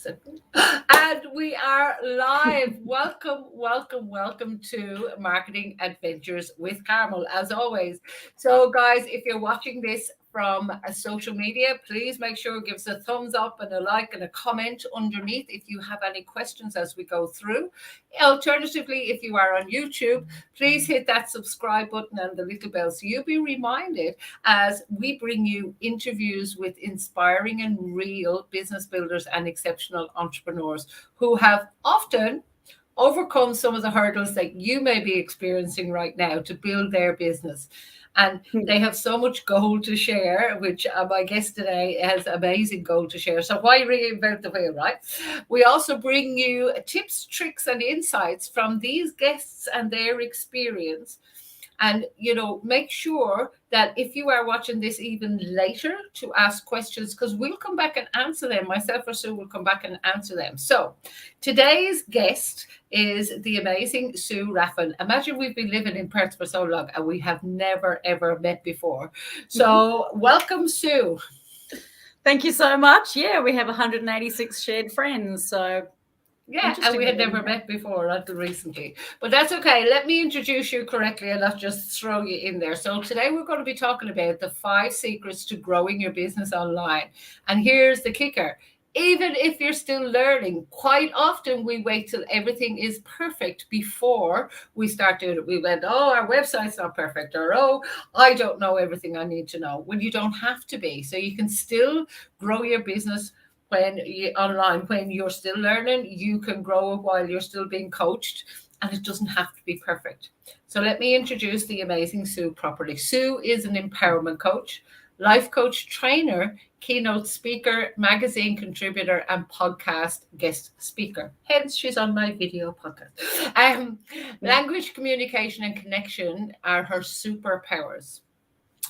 And we are live. Welcome to Marketing Adventures with Carmel, as always. So, guys, if you're watching this from a social media, please make sure give us a thumbs up and a like and a comment underneath if you have any questions as we go through. Alternatively, if you are on YouTube, please hit that subscribe button and the little bell so you'll be reminded as we bring you interviews with inspiring and real business builders and exceptional entrepreneurs who have often overcome some of the hurdles that you may be experiencing right now to build their business. And they have so much gold to share, which my guest today has amazing gold to share. So why reinvent the wheel, right? We also bring you tips, tricks, and insights from these guests and their experience. And, make sure that if you are watching this even later to ask questions, because we'll come back and answer them. Myself or Sue will come back and answer them. So today's guest is the amazing Sue Raffan. Imagine we've been living in Perth for so long and we have never, ever met before. So welcome, Sue. Thank you so much. Yeah, we have 186 shared friends. So yeah, and we had never met before until recently. But that's okay. Let me introduce you correctly and not just throw you in there. So today we're going to be talking about the 5 secrets to growing your business online. And here's the kicker. Even if you're still learning, quite often we wait till everything is perfect before we start doing it. We went, our website's not perfect, or, I don't know everything I need to know. Well, you don't have to be. So you can still grow your business online, when you're still learning. You can grow while you're still being coached, and it doesn't have to be perfect. So let me introduce the amazing Sue properly. Sue is an empowerment coach, life coach, trainer, keynote speaker, magazine contributor, and podcast guest speaker. Hence, she's on my video podcast. Language, communication, and connection are her superpowers.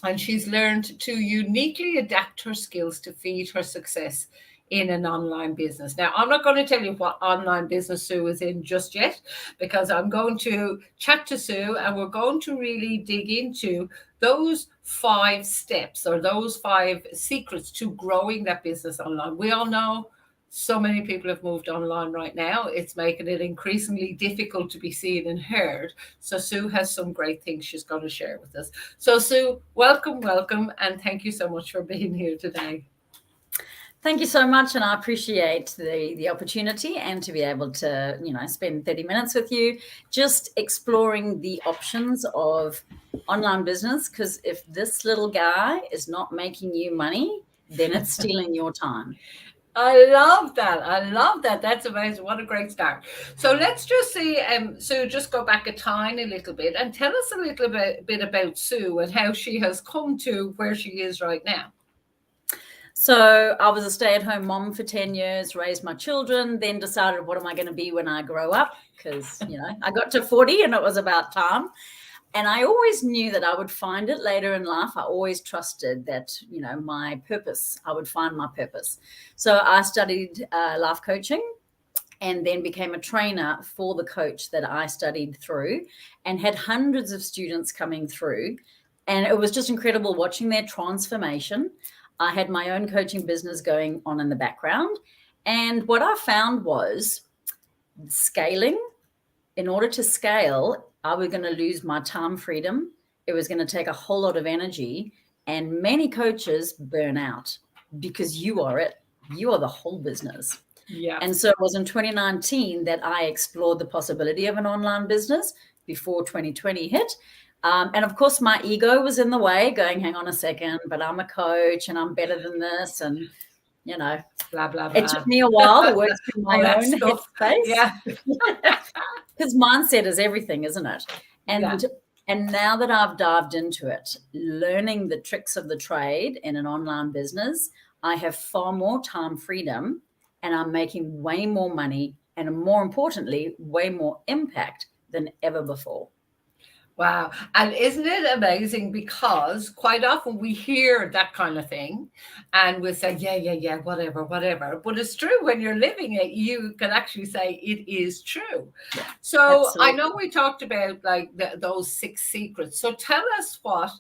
And she's learned to uniquely adapt her skills to feed her success in an online business. Now, I'm not going to tell you what online business Sue is in just yet, because I'm going to chat to Sue and we're going to really dig into those 5 steps or those 5 secrets to growing that business online. We all know so many people have moved online right now. It's making it increasingly difficult to be seen and heard. So Sue has some great things she's going to share with us. So Sue, welcome, and thank you so much for being here today. Thank you so much, and I appreciate the opportunity and to be able to, spend 30 minutes with you, just exploring the options of online business, because if this little guy is not making you money, then it's stealing your time. I love that. That's amazing. What a great start. So let's just see, Sue, just go back a tiny little bit and tell us a little bit about Sue and how she has come to where she is right now. So I was a stay-at-home mom for 10 years, raised my children, then decided, what am I going to be when I grow up? Because, I got to 40 and it was about time. And I always knew that I would find it later in life. I always trusted that, my purpose, I would find my purpose. So I studied life coaching and then became a trainer for the coach that I studied through, and had hundreds of students coming through. And it was just incredible watching their transformation. I had my own coaching business going on in the background. And what I found was scaling. In order to scale, I was going to lose my time freedom. It was going to take a whole lot of energy. And many coaches burn out because you are it. You are the whole business. Yeah. And so it was in 2019 that I explored the possibility of an online business before 2020 hit. And of course, my ego was in the way, going, hang on a second, but I'm a coach and I'm better than this. And, blah, blah, blah. It took me a while to work through my own headspace. Yeah. Because mindset is everything, isn't it? And now that I've dived into it, learning the tricks of the trade in an online business, I have far more time freedom, and I'm making way more money, and more importantly, way more impact than ever before. Wow. And isn't it amazing? Because quite often we hear that kind of thing and we'll say, yeah, whatever. But it's true when you're living it, you can actually say it is true. Yeah, so absolutely. I know we talked about like those 6 secrets. So tell us what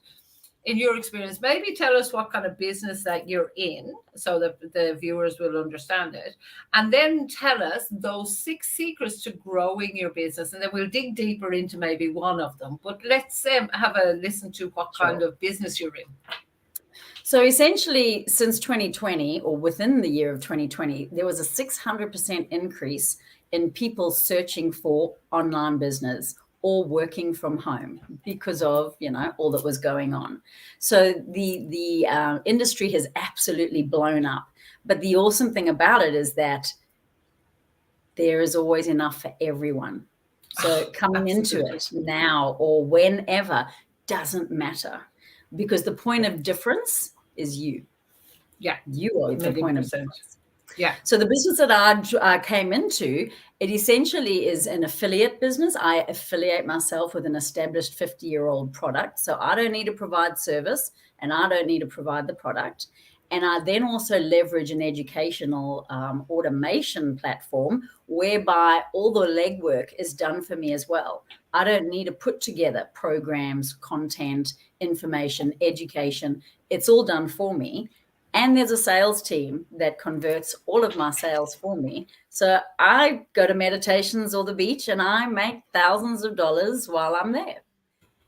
in your experience, maybe tell us what kind of business that you're in so that the viewers will understand it. And then tell us those 6 secrets to growing your business. And then we'll dig deeper into maybe one of them. But let's have a listen to what kind of business you're in. So essentially, since 2020, or within the year of 2020, there was a 600% increase in people searching for online business or working from home because of, all that was going on. So the industry has absolutely blown up. But the awesome thing about it is that there is always enough for everyone. So coming into it now or whenever doesn't matter, because the point of difference is you. Yeah. You are the point of difference. Yeah. So the business that I came into, it essentially is an affiliate business. I affiliate myself with an established 50-year-old product. So I don't need to provide service and I don't need to provide the product. And I then also leverage an educational automation platform whereby all the legwork is done for me as well. I don't need to put together programs, content, information, education. It's all done for me. And there's a sales team that converts all of my sales for me. So I go to meditations or the beach and I make thousands of dollars while I'm there.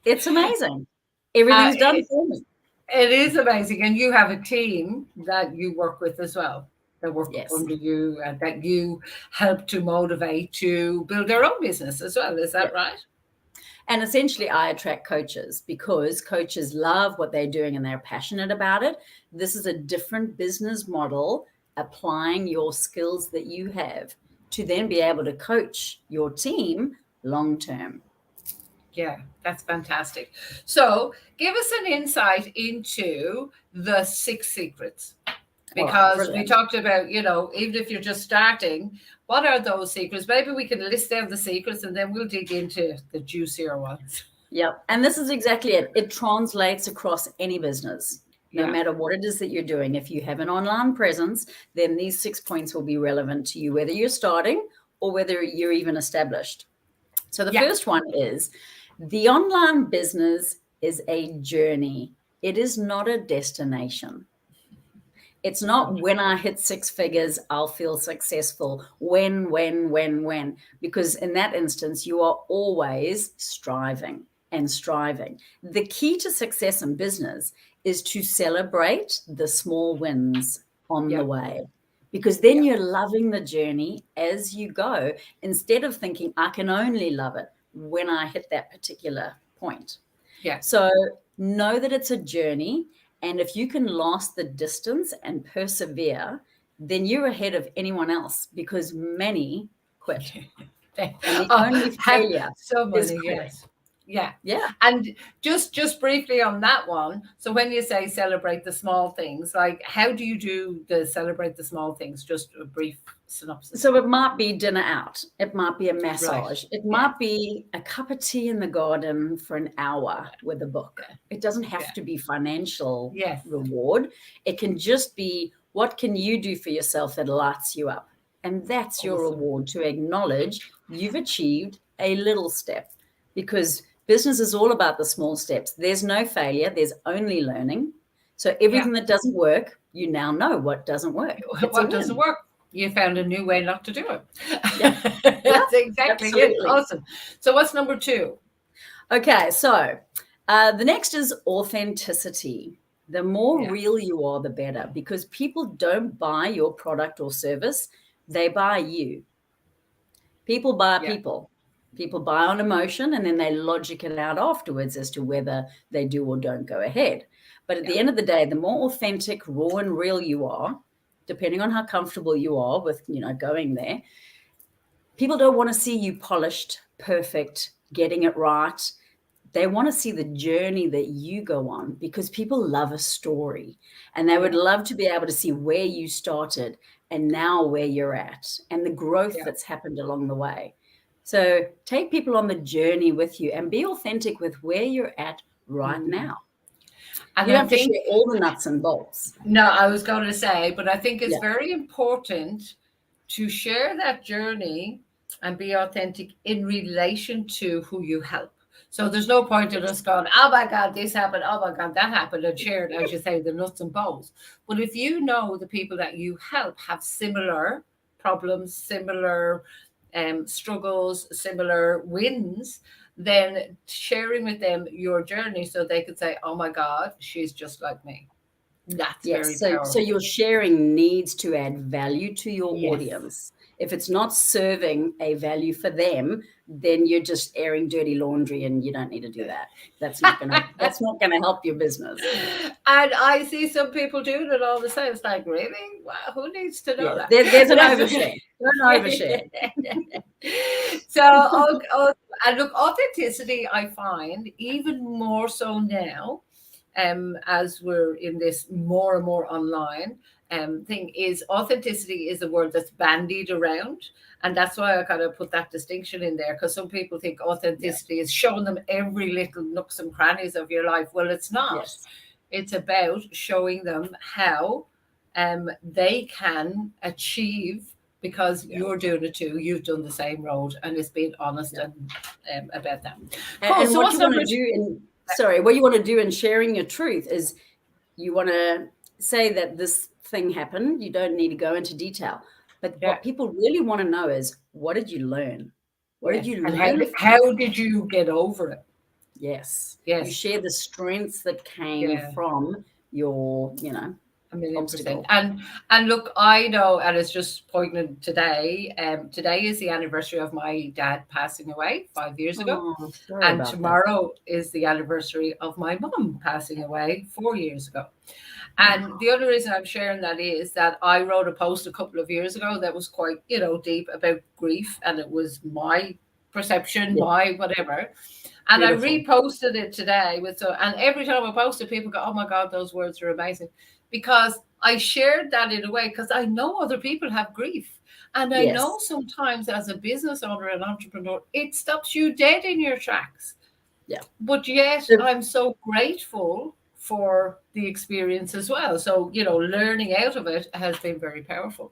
It's amazing. Everything's done for me. It is amazing. And you have a team that you work with as well, that work under you, that you help to motivate to build their own business as well. Is that right? And essentially, I attract coaches because coaches love what they're doing and they're passionate about it. This is a different business model, applying your skills that you have to then be able to coach your team long term. Yeah, that's fantastic. So give us an insight into the 6 secrets. Because we talked about, even if you're just starting, what are those secrets? Maybe we can list down the secrets and then we'll dig into the juicier ones. Yep. And this is exactly it. It translates across any business, no matter what it is that you're doing. If you have an online presence, then these 6 points will be relevant to you, whether you're starting or whether you're even established. So the first one is the online business is a journey. It is not a destination. It's not when I hit 6 figures, I'll feel successful. When, because in that instance, you are always striving and striving. The key to success in business is to celebrate the small wins on the way, because then you're loving the journey as you go, instead of thinking I can only love it when I hit that particular point. Yeah. So know that it's a journey. And if you can last the distance and persevere, then you're ahead of anyone else, because many quit. And the only failure is quit. Yeah. And just briefly on that one. So when you say celebrate the small things, like how do you do the celebrate the small things? Just a brief synopsis. So it might be dinner out. It might be a massage. It might be a cup of tea in the garden for an hour with a book. It doesn't have to be financial reward. It can just be, what can you do for yourself that lights you up? And that's your reward, to acknowledge you've achieved a little step, because business is all about the small steps. There's no failure. There's only learning. So everything that doesn't work, you now know what doesn't work. What doesn't work? You found a new way not to do it. That's exactly it. Awesome. So what's number 2? Okay. So the next is authenticity. The more real you are, the better, because people don't buy your product or service. They buy you. People buy people. People buy on emotion, and then they logic it out afterwards as to whether they do or don't go ahead. But at the end of the day, the more authentic, raw and real you are, depending on how comfortable you are with, going there, people don't want to see you polished, perfect, getting it right. They want to see the journey that you go on, because people love a story, and they would love to be able to see where you started and now where you're at, and the growth that's happened along the way. So take people on the journey with you and be authentic with where you're at right now. And you don't have to share all the nuts and bolts. No, I was going to say, but I think it's very important to share that journey and be authentic in relation to who you help. So there's no point in us going, oh my God, this happened, oh my God, that happened, and shared, as you say, the nuts and bolts. But if you know the people that you help have similar problems, similar struggles, similar wins, then sharing with them your journey so they could say, oh my God, she's just like me. That's very Yes. So powerful. your sharing needs to add value to your Yes. audience. If it's not serving a value for them, then you're just airing dirty laundry, and you don't need to do that. That's not gonna help your business. And I see some people doing it all the time. It's like, really? Wow, who needs to know that? There's an overshare. Don't overshare. So, and look, authenticity, I find even more so now, as we're in this more and more online thing, is authenticity is a word that's bandied around. And that's why I kind of put that distinction in there, because some people think authenticity is showing them every little nooks and crannies of your life. Well, it's not. Yes. It's about showing them how they can achieve, because you're doing it too. You've done the same road, and it's being honest and about that. Cool. And so what you want to do what you want to do in sharing your truth is you want to say that this thing happened. You don't need to go into detail. But what people really want to know is, what did you learn? What did you learn? And how did you get over it? Yes. Yes. You share the strengths that came from your, 1,000,000%. And look, I know, and it's just poignant today. Today is the anniversary of my dad passing away 5 years ago. And tomorrow is the anniversary of my mum passing away 4 years ago. And the only reason I'm sharing that is that I wrote a post a couple of years ago that was quite, deep about grief. And it was my perception, my whatever. And I reposted it today and every time I post it, people go, oh my God, those words are amazing. Because I shared that in a way, because I know other people have grief. And I know sometimes as a business owner and entrepreneur, it stops you dead in your tracks. Yeah. But yet I'm so grateful for the experience as well. So, learning out of it has been very powerful.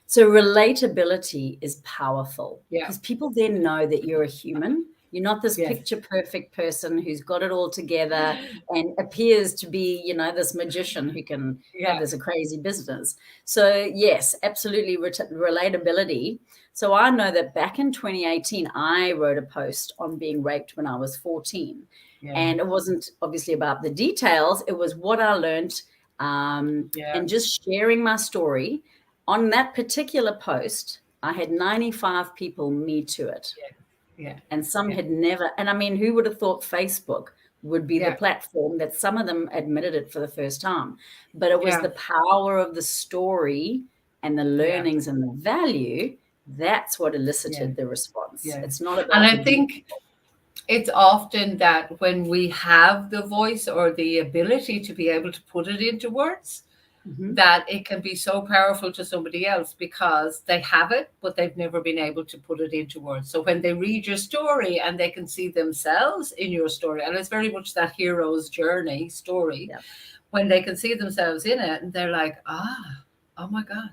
So relatability is powerful because people then know that you're a human. You're not this picture perfect person who's got it all together and appears to be, this magician who can have this crazy business. So yes, absolutely relatability. So I know that back in 2018, I wrote a post on being raped when I was 14. And it wasn't obviously about the details. It was what I learned and just sharing my story. On that particular post, I had 95 people me to it. And some had never, and I mean, who would have thought Facebook would be the platform that some of them admitted it for the first time? But it was the power of the story and the learnings and the value. That's what elicited the response. It's not about. And I think it's often that when we have the voice or the ability to be able to put it into words, that it can be so powerful to somebody else because they have it, but they've never been able to put it into words. So when they read your story and they can see themselves in your story, and it's very much that hero's journey story, when they can see themselves in it, and they're like, oh my God,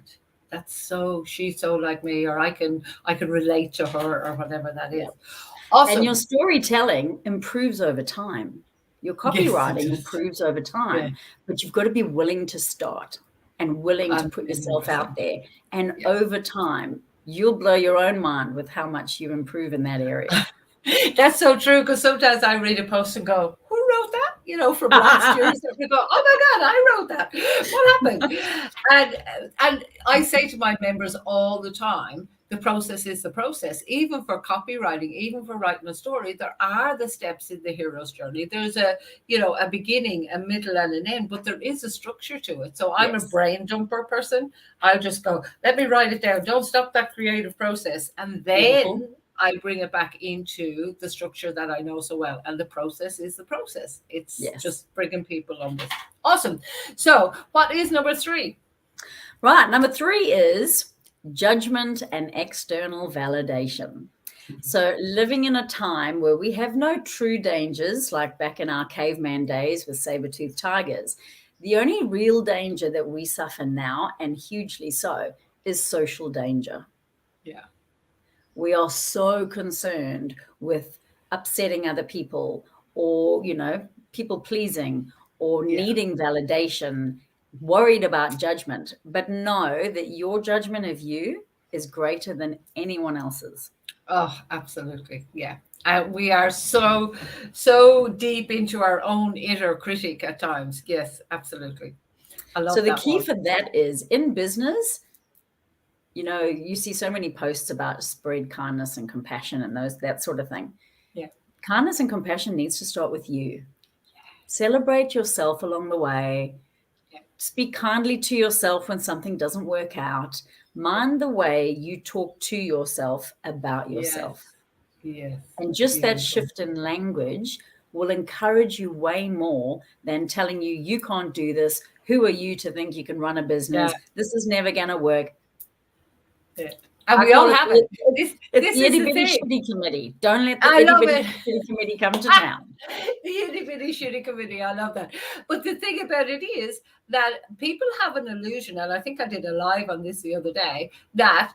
she's so like me, or I can relate to her, or whatever that is. Awesome. And your storytelling improves over time. Your copywriting improves over time, but you've got to be willing to start and willing to put yourself out there. And over time, you'll blow your own mind with how much you improve in that area. That's so true, because sometimes I read a post and go, who wrote that? From last year. We go, oh my God, I wrote that. What happened? And I say to my members all the time, the process is the process. Even for copywriting, even for writing a story, there are the steps in the hero's journey. There's a beginning, a middle, and an end, but there is a structure to it. So I'm a brain dumper person. I'll just go, let me write it down. Don't stop that creative process. And then I bring it back into the structure that I know so well. And the process is the process. It's just bringing people on this. Awesome. So what is number 3? Right. Number 3 is judgment and external validation. So living in a time where we have no true dangers, like back in our caveman days with saber-toothed tigers, the only real danger that we suffer now, and hugely so, is social danger. Yeah. We are so concerned with upsetting other people, or, people pleasing, or needing validation, worried about judgment, but know that your judgment of you is greater than anyone else's. Oh, absolutely. Yeah. We are so deep into our own inner critic at times. Yes, absolutely. I love So the that key one. for that is, in business, you see so many posts about spread kindness and compassion and that sort of thing. Yeah. Kindness and compassion needs to start with you. Celebrate yourself along the way. Yeah. Speak kindly to yourself when something doesn't work out. Mind the way you talk to yourself about yourself. Yes. And just that Beautiful. shift in language will encourage you way more than telling you can't do this. Who are you to think you can run a business? Yeah. This is never going to work. Yeah. And I we all call have it. it's This the is itty the bitty thing. shitty committee. Don't let the I itty love bitty it. shitty committee come to town. The itty bitty shitty committee. I love that. But the thing about it is that people have an illusion, and I think I did a live on this the other day, that,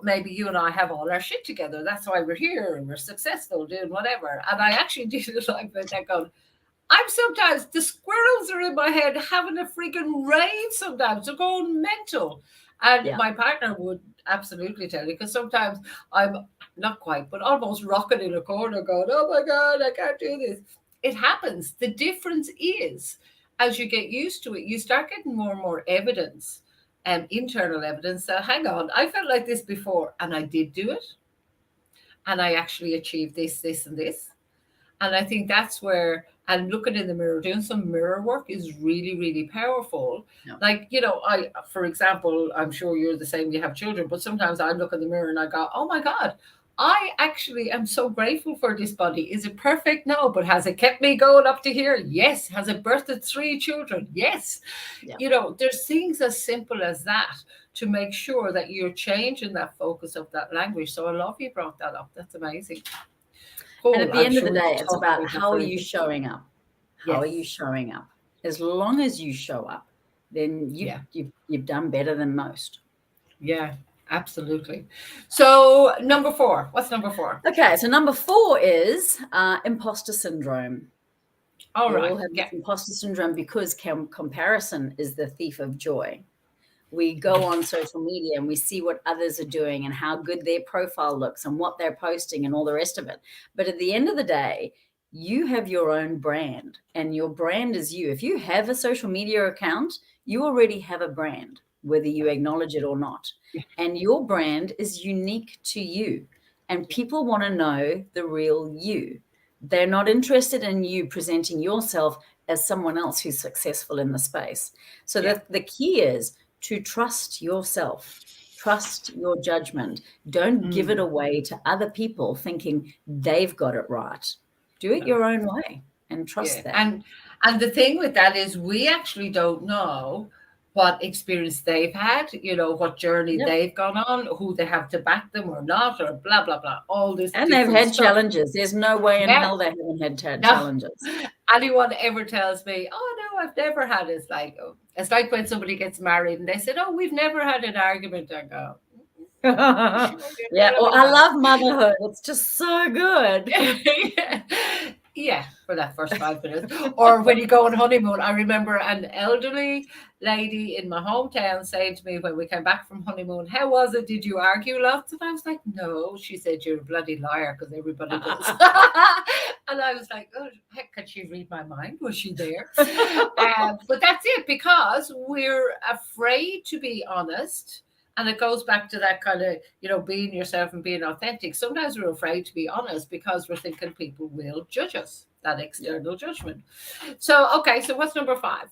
maybe you and I have all our shit together. That's why we're here and we're successful doing whatever. And I actually did a live about that going, I'm sometimes, the squirrels are in my head having a freaking rave sometimes. They're going mental. And my partner would absolutely tell you, because sometimes I'm not quite, but almost rocking in a corner going, oh my God, I can't do this. It happens. The difference is, as you get used to it, you start getting more and more evidence, internal evidence that, hang on, I felt like this before and I did do it. And I actually achieved this, this, and this. And I think that's where, and looking in the mirror, doing some mirror work is really, really powerful. Yeah. Like, for example, I'm sure you're the same, you have children, but sometimes I look in the mirror and I go, oh my God, I actually am so grateful for this body. Is it perfect? No. But has it kept me going up to here? Yes. Has it birthed 3 children? Yes. Yeah. There's things as simple as that to make sure that you're changing that focus of that language. So I love you brought that up. That's amazing. And at the end of the day, it's about how are you showing up? How are you Yes. showing up? As long as you show up, then you've done better than most. Yeah, absolutely. So number 4, what's number 4? Okay, so number 4 is imposter syndrome. All we right. all have this imposter syndrome because comparison is the thief of joy. We go on social media and we see what others are doing and how good their profile looks and what they're posting and all the rest of it. But at the end of the day, you have your own brand, and your brand is you. If you have a social media account, you already have a brand, whether you acknowledge it or not. And your brand is unique to you. And people want to know the real you. They're not interested in you presenting yourself as someone else who's successful in the space. So the key is to trust yourself, trust your judgment. Don't give it away to other people thinking they've got it right. Do it your own way and trust that. And the thing with that is, we actually don't know what experience they've had, what journey they've gone on, who they have to back them or not, or blah, blah, blah, all this. And they've had challenges. There's no way in hell they haven't had challenges. Anyone ever tells me, oh no, I've never had it, it's like when somebody gets married and they said, oh, we've never had an argument. I go, yeah, well, I love motherhood. It's just so good. Yeah, for that first 5 minutes. Or when you go on honeymoon, I remember an elderly lady in my hometown saying to me when we came back from honeymoon, how was it? Did you argue lots? And I was like, no. She said, you're a bloody liar, because everybody does. And I was like, oh, heck, could she read my mind? Was she there? But that's it, because we're afraid to be honest. And it goes back to that kind of, being yourself and being authentic. Sometimes we're afraid to be honest because we're thinking people will judge us, that external judgment. So, okay, so what's number 5?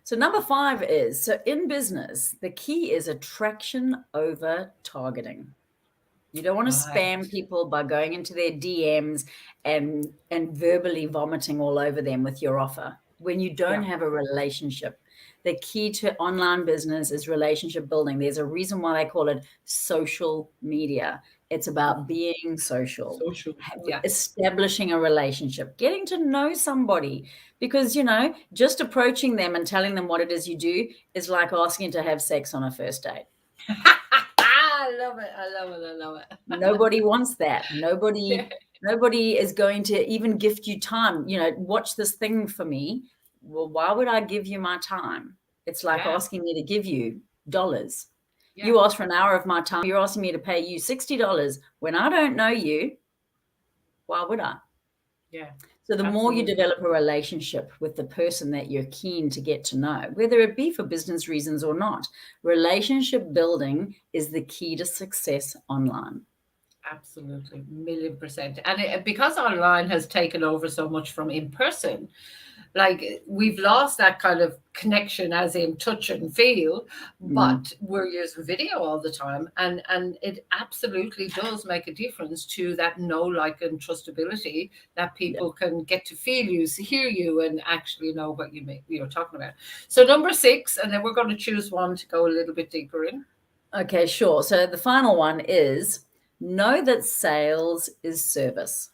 So number 5 is, so in business, the key is attraction over targeting. You don't want to spam people by going into their DMs and verbally vomiting all over them with your offer when you don't have a relationship. The key to online business is relationship building. There's a reason why they call it social media. It's about being social, establishing a relationship, getting to know somebody, because, just approaching them and telling them what it is you do is like asking to have sex on a first date. I love it. I love it. I love it. Nobody wants that. Nobody Nobody is going to even gift you time. Watch this thing for me. Well, why would I give you my time? It's like asking me to give you dollars. Yeah. You ask for an hour of my time. You're asking me to pay you $60 when I don't know you. Why would I? Yeah. So the more you develop a relationship with the person that you're keen to get to know, whether it be for business reasons or not, relationship building is the key to success online. Absolutely, 1,000,000%. And because online has taken over so much from in person, like we've lost that kind of connection as in touch and feel, but we're using video all the time, and it absolutely does make a difference to that know, like, and trustability that people can get to feel you, hear you, and actually know what you're talking about. So number 6, and then we're going to choose one to go a little bit deeper in. Okay, sure. So the final one is know that sales is service.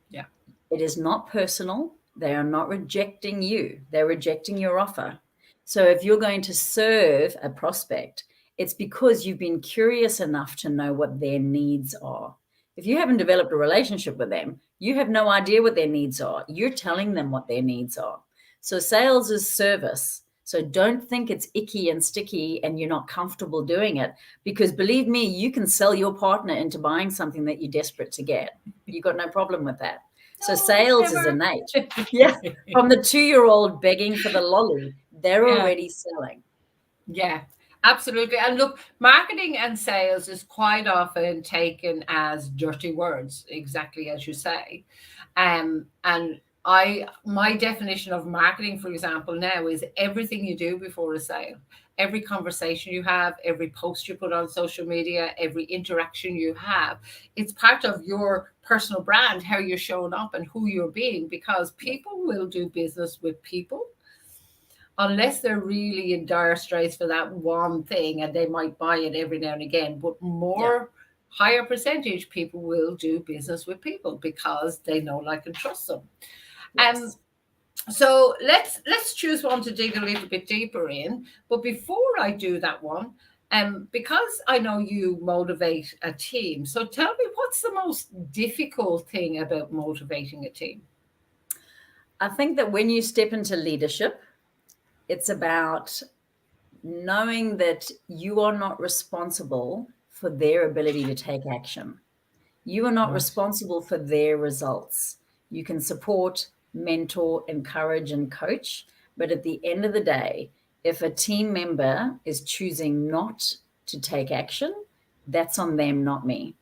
Yeah. It is not personal. They are not rejecting you. They're rejecting your offer. So if you're going to serve a prospect, it's because you've been curious enough to know what their needs are. If you haven't developed a relationship with them, you have no idea what their needs are. You're telling them what their needs are. So sales is service. So don't think it's icky and sticky and you're not comfortable doing it, because believe me, you can sell your partner into buying something that you're desperate to get. You got no problem with that. So sales is innate. Yeah. From the 2-year-old begging for the lolly, they're already selling. Yeah, absolutely. And look, marketing and sales is quite often taken as dirty words, exactly as you say. And my definition of marketing, for example, now is everything you do before a sale. Every conversation you have, every post you put on social media, every interaction you have, it's part of your personal brand, how you're showing up and who you're being, because people will do business with people unless they're really in dire straits for that one thing, and they might buy it every now and again. But higher percentage people will do business with people because they know, like, and trust them. Yes. So let's choose one to dig a little bit deeper in. But before I do that one, because I know you motivate a team, so tell me, what's the most difficult thing about motivating a team? I think that when you step into leadership, it's about knowing that you are not responsible for their ability to take action. You are not responsible for their results. You can support, mentor, encourage, and coach. But at the end of the day, if a team member is choosing not to take action, that's on them, not me,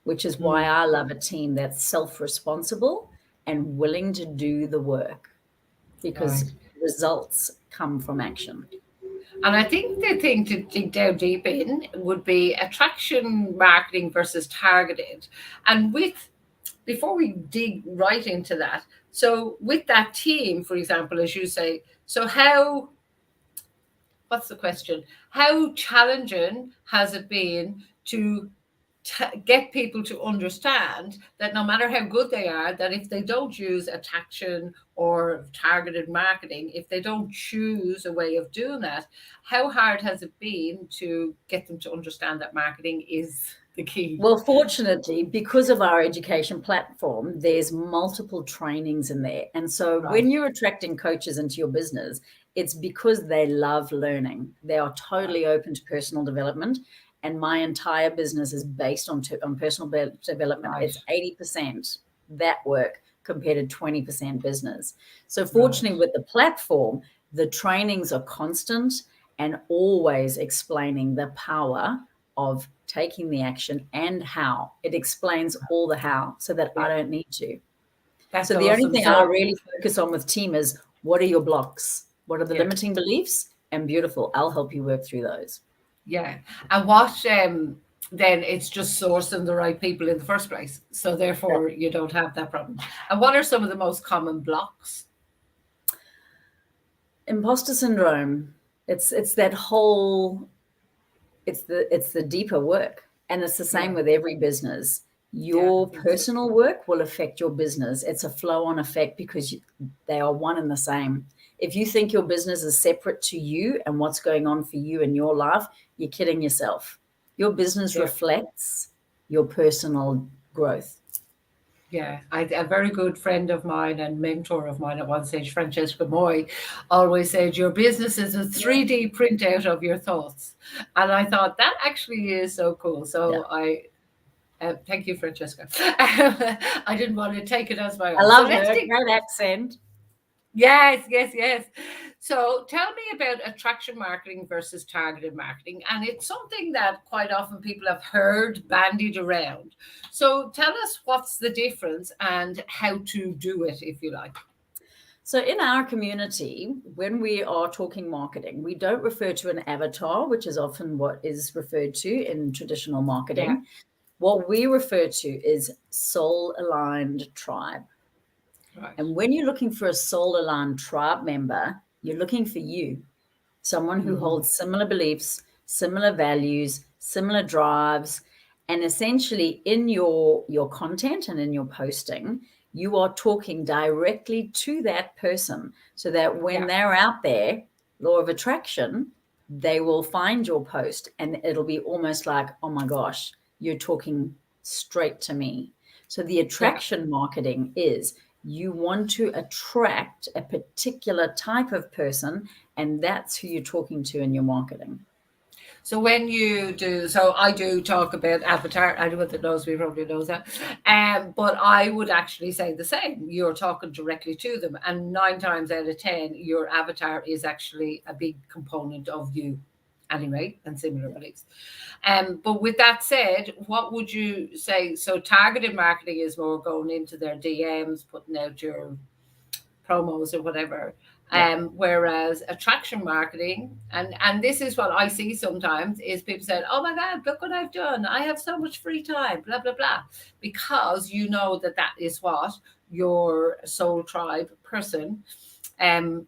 which is why I love a team that's self-responsible and willing to do the work, because results come from action. And I think the thing to dig down deep in would be attraction marketing versus targeted. And before we dig right into that, so with that team, for example, as you say, so what's the question? How challenging has it been to get people to understand that no matter how good they are, that if they don't use attraction or targeted marketing, if they don't choose a way of doing that, how hard has it been to get them to understand that marketing is the key? Well, fortunately, because of our education platform, there's multiple trainings in there. And so when you're attracting coaches into your business, it's because they love learning. They are totally open to personal development. And my entire business is based on personal development. It's 80% that work compared to 20% business. So fortunately, with the platform, the trainings are constant and always explaining the power of taking the action and how. It explains all the how so that I don't need to. That's so the awesome. only thing I really focus on with team is, what are your blocks? What are the limiting beliefs? And beautiful, I'll help you work through those. Yeah. And what then it's just sourcing the right people in the first place. So therefore you don't have that problem. And what are some of the most common blocks? Imposter syndrome. It's that whole, it's the deeper work. And it's the same with every business. Your personal work will affect your business. It's a flow-on effect because they are one and the same. If you think your business is separate to you and what's going on for you in your life, you're kidding yourself. Your business reflects your personal growth. Yeah, a very good friend of mine and mentor of mine at one stage, Francesca Moy, always said, your business is a 3D printout of your thoughts. And I thought that actually is so cool. Yeah. So thank you, Francesca. I didn't want to take it as my I own. So love let's her. dig. Great accent. Yes, yes, yes. So tell me about attraction marketing versus targeted marketing. And it's something that quite often people have heard bandied around. So tell us what's the difference and how to do it, if you like. So in our community, when we are talking marketing, we don't refer to an avatar, which is often what is referred to in traditional marketing. Yeah. What we refer to is soul-aligned tribe. Right. And when you're looking for a soul-aligned tribe member, you're looking for you, someone who holds similar beliefs, similar values, similar drives, and essentially in your content and in your posting, you are talking directly to that person so that when Yeah. they're out there, law of attraction, they will find your post and it'll be almost like, oh my gosh, you're talking straight to me. So the Yeah. attraction marketing is you want to attract a particular type of person, and that's who you're talking to in your marketing. So when you do, so I do talk about avatar. Anyone that knows me probably knows that. But I would actually say the same. You're talking directly to them, and 9 times out of 10, your avatar is actually a big component of you, anyway, and similar beliefs. But with that said, what would you say? So targeted marketing is more going into their DMs, putting out your promos or whatever. Yeah. Whereas attraction marketing, and this is what I see sometimes, is people say, "Oh my God, look what I've done! I have so much free time." Blah blah blah, because you know that that is what your soul tribe person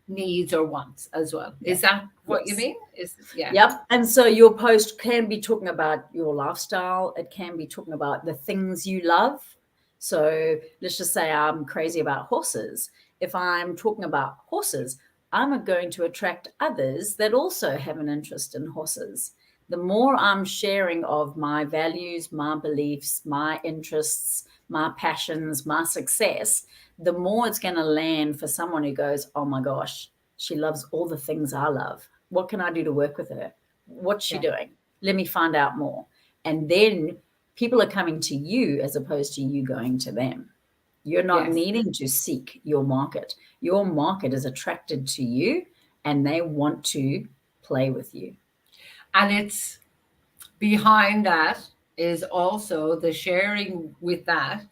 needs or wants as well. Yeah. Is that what you Yes. mean? Is yeah. Yep. And so your post can be talking about your lifestyle. It can be talking about the things you love. So let's just say I'm crazy about horses. If I'm talking about horses, I'm going to attract others that also have an interest in horses. The more I'm sharing of my values, my beliefs, my interests, my passions, my success, the more it's going to land for someone who goes, oh my gosh, she loves all the things I love. What can I do to work with her? What's she Yeah. doing? Let me find out more. And then people are coming to you as opposed to you going to them. You're not Yes. needing to seek your market. Your market is attracted to you and they want to play with you. And it's behind that is also the sharing with that,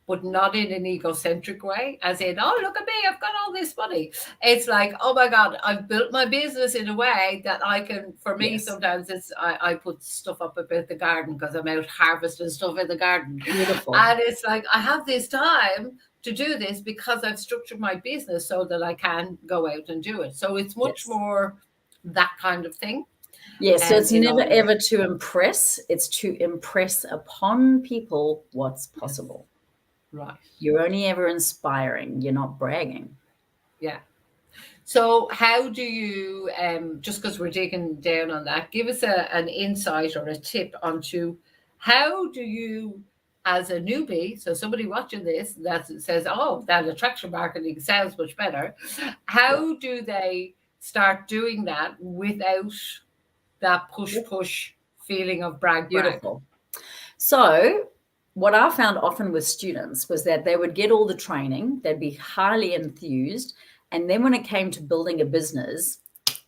but not in an egocentric way, as in, oh, look at me, I've got all this money. It's like, oh my God, I've built my business in a way that I can, for me, Yes. sometimes it's, I put stuff up about the garden because I'm out harvesting stuff in the garden. Beautiful. And it's like, I have this time to do this because I've structured my business so that I can go out and do it. So it's much Yes. more that kind of thing. Yes, so it's in never all of it. ever to impress. It's to impress upon people what's possible. Right. You're only ever inspiring. You're not bragging. Yeah. So how do you, just because we're digging down on that, give us an insight or a tip onto how do you, as a newbie, so somebody watching this that says, oh, that attraction marketing sounds much better, how do they start doing that without that push feeling of brag? Beautiful. So what I found often with students was that they would get all the training, they'd be highly enthused, and then when it came to building a business,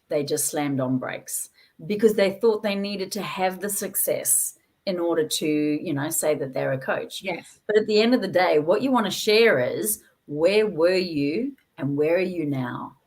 they just slammed on brakes because they thought they needed to have the success in order to, say that they're a coach. Yes. But at the end of the day, what you want to share is where were you and where are you now?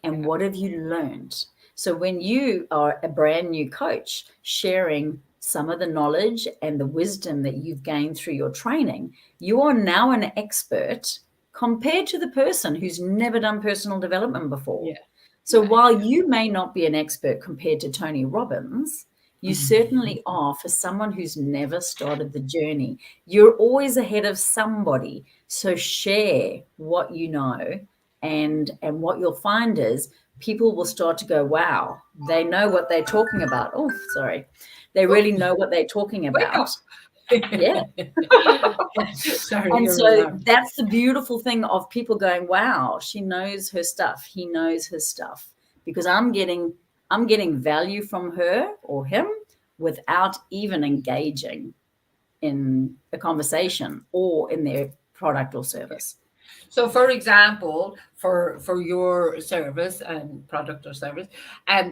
And what have you learned? So when you are a brand new coach sharing some of the knowledge and the wisdom that you've gained through your training, you are now an expert compared to the person who's never done personal development before. Yeah. So while you may not be an expert compared to Tony Robbins, you certainly are for someone who's never started the journey. You're always ahead of somebody. So share what you know. And what you'll find is people will start to go, wow, they know what they're talking about. Oh, sorry. They really know what they're talking Wake up. about. Yeah. Sorry, And you're so allowed. that's the beautiful thing of people going, wow, she knows her stuff. He knows his stuff, because I'm getting value from her or him without even engaging in a conversation or in their product or service. So, for example, for your service and product or service,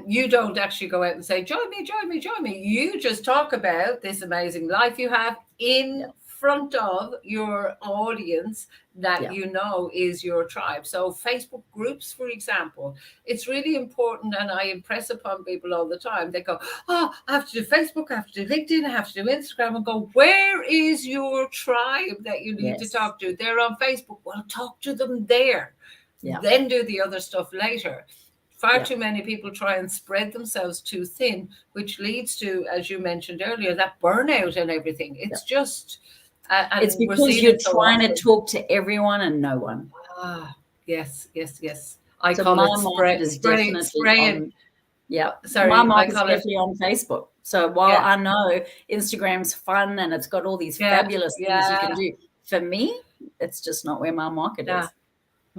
you don't actually go out and say, "Join me, join me, join me." You just talk about this amazing life you have in front of your audience that you know is your tribe. So, Facebook groups, for example, it's really important, and I impress upon people all the time. They go, "Oh, I have to do Facebook, I have to do LinkedIn, I have to do Instagram," and go, "Where is your tribe that you need to talk to? They're on Facebook. Well, talk to them there. Then do the other stuff later." Far too many people try and spread themselves too thin, which leads to, as you mentioned earlier, that burnout and everything. It's just, and it's we're because seeing you're it so trying often. to talk to everyone and no one. Yes, yes, yes. I So call my it market is definitely spraying. on. Yeah, Sorry, my I market's call it. definitely on Facebook. So while I know Instagram's fun and it's got all these fabulous things you can do, for me, it's just not where my market is.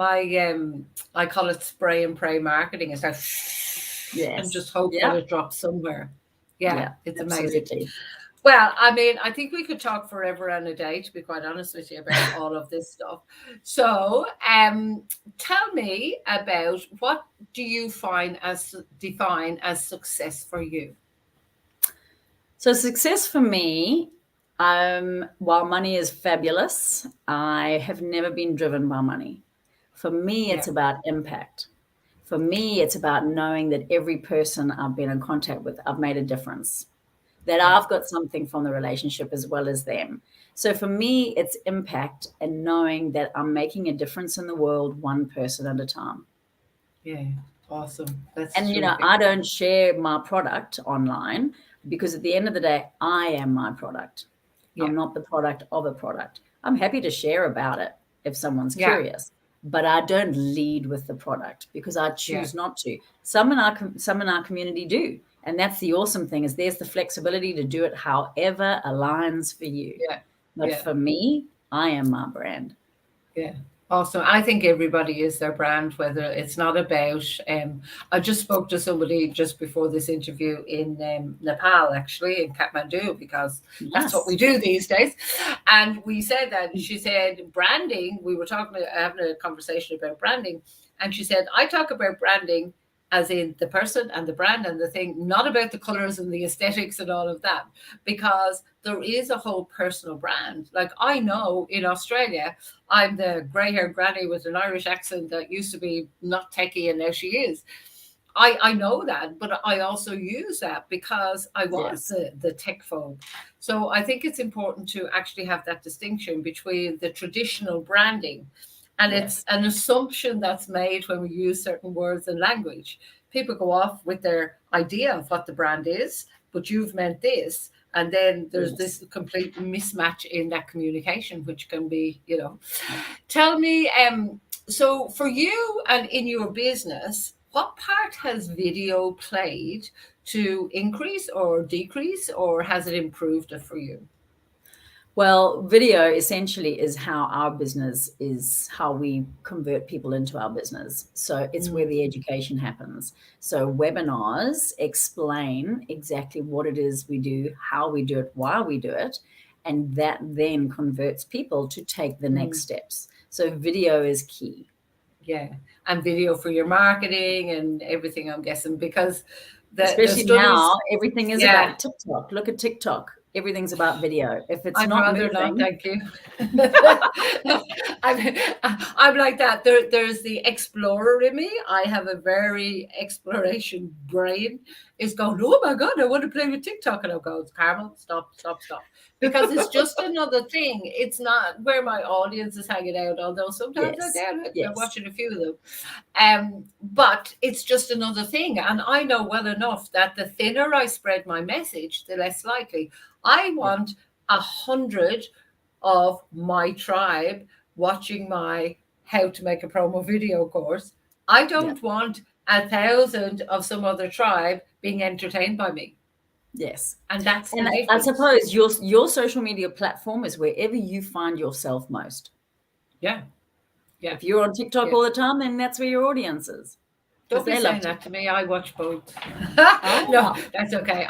I call it spray and pray marketing. It's like, and just hope that it drops somewhere. Yeah, it's absolutely amazing. Well, I mean, I think we could talk forever and a day, to be quite honest with you, about all of this stuff. So, tell me about, what do you define as success for you? So success for me, while money is fabulous, I have never been driven by money. For me, it's about impact. For me, it's about knowing that every person I've been in contact with, I've made a difference, that I've got something from the relationship as well as them. So for me, it's impact and knowing that I'm making a difference in the world, one person at a time. Yeah, awesome. That's and, you know, I don't share my product online because at the end of the day, I am my product. I'm not the product of a product. I'm happy to share about it if someone's curious, but I don't lead with the product because I choose not to. Some in our community do. And that's the awesome thing, is there's the flexibility to do it however aligns for you. But for me, I am my brand. Yeah. Awesome. I think everybody is their brand, whether it's not about, I just spoke to somebody just before this interview in Nepal, actually, in Kathmandu, because that's what we do these days. And we said that, she said, branding, we were having a conversation about branding. And she said, I talk about branding as in the person and the brand and the thing, not about the colors and the aesthetics and all of that, because there is a whole personal brand. Like, I know in Australia, I'm the grey-haired granny with an Irish accent that used to be not techie and now she is. I know that, but I also use that because I was the tech phobe. So I think it's important to actually have that distinction between the traditional branding, and it's an assumption that's made when we use certain words and language. People go off with their idea of what the brand is, but you've meant this. And then there's this complete mismatch in that communication, which can be, Tell me, so for you and in your business, what part has video played to increase or decrease, or has it improved it for you? Well, video essentially is how our business is, how we convert people into our business. So it's where the education happens. So webinars explain exactly what it is we do, how we do it, why we do it, and that then converts people to take the next steps. So video is key. Yeah, and video for your marketing and everything, I'm guessing, because especially now, everything is about TikTok. Look at TikTok. Everything's about video. If it's not moving, not, thank you. I'm like that. There's the explorer in me. I have a very exploration brain. Is going, oh my God, I want to play with TikTok. And I'll go, Carmel, stop. Because it's just another thing. It's not where my audience is hanging out, although sometimes I doubt it. I'm watching a few of them. But it's just another thing. And I know well enough that the thinner I spread my message, the less likely. I want 100 of my tribe watching my how to make a promo video course. I don't want 1,000 of some other tribe being entertained by me. Yes. And that's the And I difference. suppose your social media platform is wherever you find yourself most. Yeah. Yeah. If you're on TikTok Yeah. all the time, then that's where your audience is. Don't be they love saying that to me. I watch both. Oh, No, that's okay.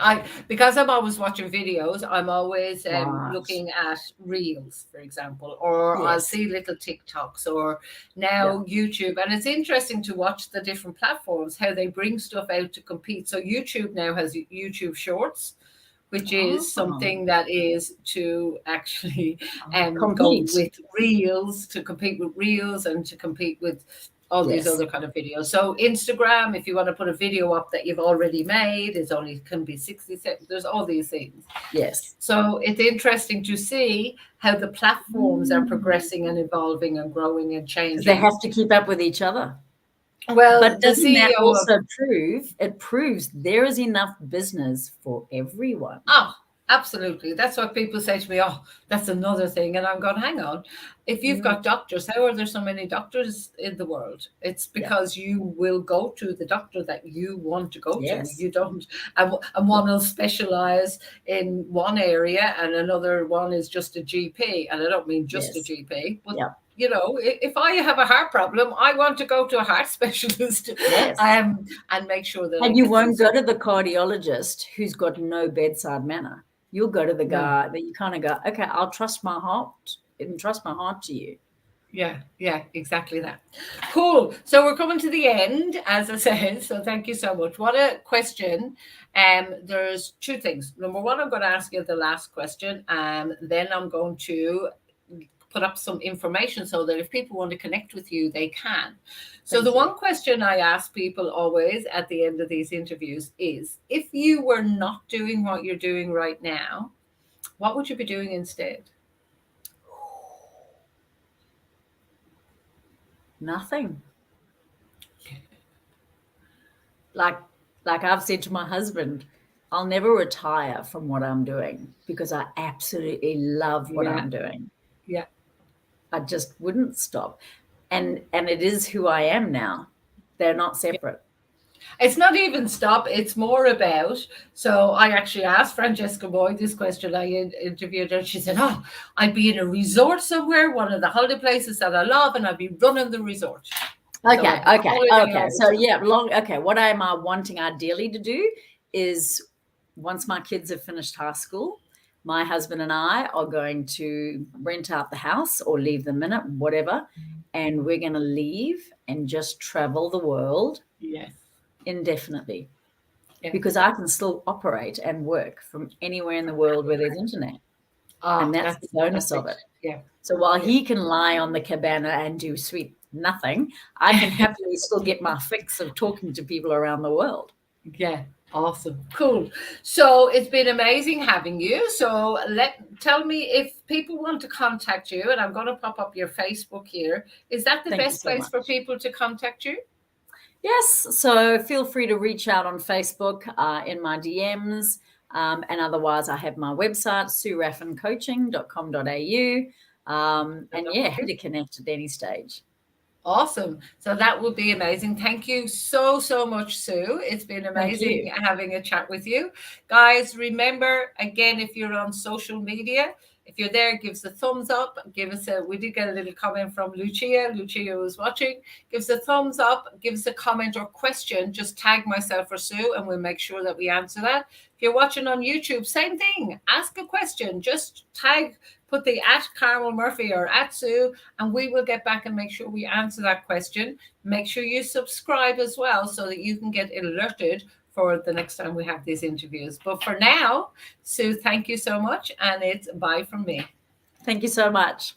Because I'm always watching videos, I'm always right. looking at reels, for example, or I'll Yes. see little TikToks or now YouTube. And it's interesting to watch the different platforms, how they bring stuff out to compete. So YouTube now has YouTube Shorts, which is something that is to actually go Compete. with reels, to compete with reels and to compete with all these Yes. other kind of videos. So Instagram, if you want to put a video up that you've already made, it only can be 60 seconds. There's all these things. Yes. So it's interesting to see how the platforms are progressing and evolving and growing and changing. They have to keep up with each other. Well, but the doesn't that CEO also proves there is enough business for everyone? Oh, absolutely. That's what people say to me. Oh, that's another thing. And I'm going, hang on. If you've got doctors, how are there so many doctors in the world? It's because you will go to the doctor that you want to go to. You don't, and one will specialize in one area and another one is just a GP. And I don't mean just a GP, but you know, if I have a heart problem, I want to go to a heart specialist and make sure that. And you won't go to the cardiologist who's got no bedside manner. You'll go to the guy that you kind of go, okay, I'll trust my heart and trust my heart to you. Yeah, exactly that. Cool. So we're coming to the end, as I said. So thank you so much. What a question. There's two things. Number one, I'm going to ask you the last question, and then I'm going to put up some information so that if people want to connect with you, they can. So the one question I ask people always at the end of these interviews is, if you were not doing what you're doing right now, what would you be doing instead? Nothing. Like I've said to my husband, I'll never retire from what I'm doing because I absolutely love what I'm doing. Yeah. I just wouldn't stop. And it is who I am now. They're not separate. It's not even stop. It's more about. So I actually asked Francesca Boyd this question. I interviewed her. She said, "Oh, I'd be in a resort somewhere, one of the holiday places that I love, and I'd be running the resort." Okay. So what am I wanting ideally to do is, once my kids have finished high school, my husband and I are going to rent out the house or leave them in it, whatever, and we're going to leave and just travel the world indefinitely. Because I can still operate and work from anywhere in the world where there's internet. And that's the bonus of it. Yeah. So while he can lie on the cabana and do sweet nothing, I can happily still get my fix of talking to people around the world. Yeah. Awesome. Cool. So it's been amazing having you. So tell me if people want to contact you, and I'm going to pop up your Facebook here. Is that the best place for people to contact you? Yes. So feel free to reach out on Facebook in my DMs. And otherwise, I have my website, suraffancoaching.com.au. Happy to connect at any stage. Awesome. So that would be amazing. Thank you so much, Sue. It's been amazing having a chat with you. Guys, remember, again, if you're on social media, if you're there, give us a thumbs up. We did get a little comment from Lucia. Lucia was watching. Give us a thumbs up. Give us a comment or question. Just tag myself or Sue, and we'll make sure that we answer that. If you're watching on YouTube, same thing. Ask a question. Just put the @Carmel Murphy or @Sue, and we will get back and make sure we answer that question. Make sure you subscribe as well so that you can get alerted for the next time we have these interviews. But for now, Sue, thank you so much, and it's bye from me. Thank you so much.